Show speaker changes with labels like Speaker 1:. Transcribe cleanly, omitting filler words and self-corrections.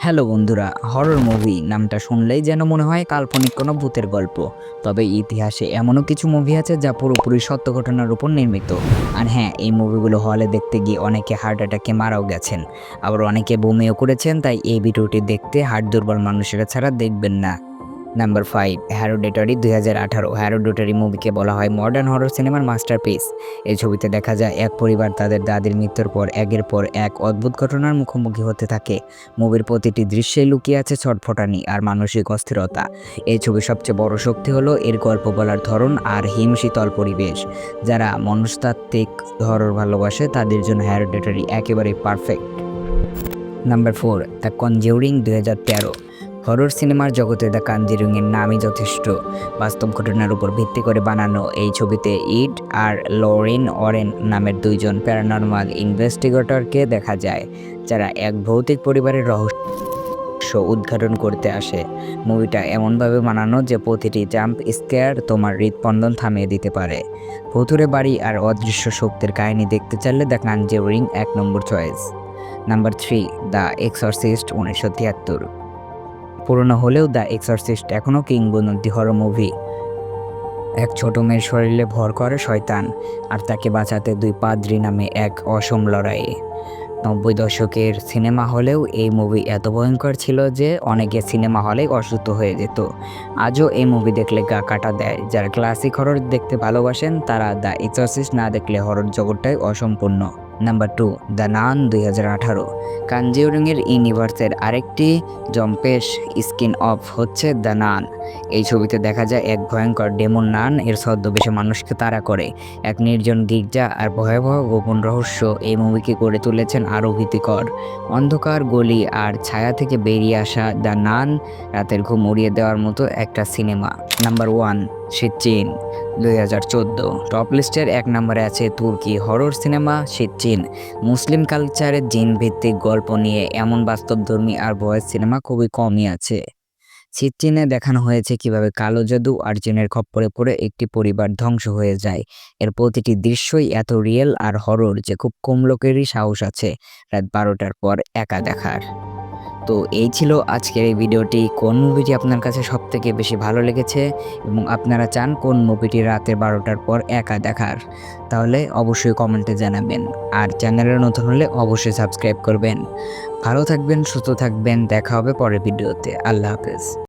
Speaker 1: Hello বন্ধুরা, horror movie নামটা শুনলেই যেন মনে হয় কাল্পনিক কোনো ভূতের গল্প। তবে ইতিহাসে এমনও কিছু মুভি আছে যা পুরোপুরি সত্য ঘটনার উপর নির্মিত। আর হ্যাঁ, এই মুভিগুলো হলে দেখতে গিয়ে অনেকে হার্ট অ্যাটাকে মারাও গেছেন, আবার অনেকে বমিও করেছেন। তাই এই ভিডিওটি দেখতে হার্ট দুর্বল মানুষেরা ছাড়া দেখবেন না। Number 5, hereditary 2018। হেরিডিটারি মুভিকে বলা হয় মডার্ন হরর সিনেমার মাস্টারপিস। এই ছবিতে দেখা যায় এক পরিবার তাদের দাদির মৃত্যুর পর একের পর এক অদ্ভুত ঘটনার মুখোমুখি হতে থাকে। মুভির প্রতিটি দৃশ্যে লুকিয়ে আছে ছটফটানি আর মানসিক অস্থিরতা। এই ছবির সবচেয়ে বড় শক্তি হলো এর গল্প বলার ধরন আর হিমশীতল পরিবেশ। যারা মনস্তাত্ত্বিক হরর ভালোবাসে তাদের জন্য হেরিডিটারি একেবারেই perfect. Number 4, the conjuring 2013। Horror সিনেমার জগতে দ্য কনজিউরিংয়ের নামই যথেষ্ট। বাস্তব ঘটনার উপর ভিত্তি করে বানানো এই ছবিতে ইড আর লরেন ওরেন নামের দুইজন প্যারানর্মাল ইনভেস্টিগেটরকে দেখা যায়, যারা এক ভৌতিক পরিবারের রহস্য উদ্ঘাটন করতে আসে। মুভিটা এমনভাবে বানানো যে প্রতিটি জাম্প স্কেয়ার তোমার হৃদস্পন্দন থামিয়ে দিতে পারে। ভুতুড়ে বাড়ি আর অদৃশ্য শক্তির কাহিনী দেখতে চাইলে the conjuring 1 number choice. Number 3, the exorcist 1973। পুরনো হলেও দ্য এক্সরসিস্ট এখনও কিংবদন্তি হরর মুভি। এক ছোট মেয়ের শরীরে ভর করে শয়তান, আর তাকে বাঁচাতে দুই পাদ্রী নামে এক অসম লড়াই। 90 দশকের সিনেমা হলেও এই মুভি এত ভয়ঙ্কর ছিল যে অনেকে সিনেমা হলে অসুস্থ হয়ে যেত। আজও এই মুভি দেখলে গা কাটা দেয়। যারা ক্লাসিক হরর দেখতে ভালোবাসেন তারা দ্য এক্সরসিস্ট না দেখলে হরর জগৎটাই অসম্পূর্ণ। নাম্বার 2, দ্য নান 2018। কনজিউরিংয়ের ইউনিভার্সের আরেকটি জম্পেশ স্কিন অফ হচ্ছে দ্য নান। এই ছবিতে দেখা যায় এক ভয়ঙ্কর ডেমন নান এর ছদ্মবেশে মানুষকে তাড়া করে। এক নির্জন গির্জা আর ভয়াবহ গোপন রহস্য এই মুভিকে গড়ে তুলেছেন আরও ভীতিকর। অন্ধকার গলি আর ছায়া থেকে বেরিয়ে আসা দ্য নান রাতের ঘুম উড়িয়ে দেওয়ার মতো একটা সিনেমা। নাম্বার 1, সিজ্জিন 2014। টপ লিস্টের 1 নম্বরে আছে তুর্কি হরর সিনেমা সিজ্জিন। মুসলিম কালচারে জিন ভিত্তিক গল্প নিয়ে এমন বাস্তবধর্মী আর ভয়েস সিনেমা খুবই কমই আছে। সিজ্জিনে দেখানো হয়েছে কিভাবে কালো জাদু আর জিনের খপ্পরে পড়ে একটি পরিবার ধ্বংস হয়ে যায়। এর প্রতিটি দৃশ্যই এত রিয়েল আর হরর যে খুব কম লোকেরই সাহস আছে রাত 12টার পর একা দেখার। তো এই ছিল আজকের এই ভিডিওটি। কোন মুভিটি আপনার কাছে সবথেকে বেশি ভালো লেগেছে এবং আপনারা চান কোন মুভিটি রাতে 12টার পর একা দেখার, তাহলে অবশ্যই কমেন্টে জানাবেন। আর চ্যানেলে নতুন হলে অবশ্যই সাবস্ক্রাইব করবেন। ভালো থাকবেন, সুস্থ থাকবেন, দেখা হবে পরের ভিডিওতে। আল্লাহ হাফেজ।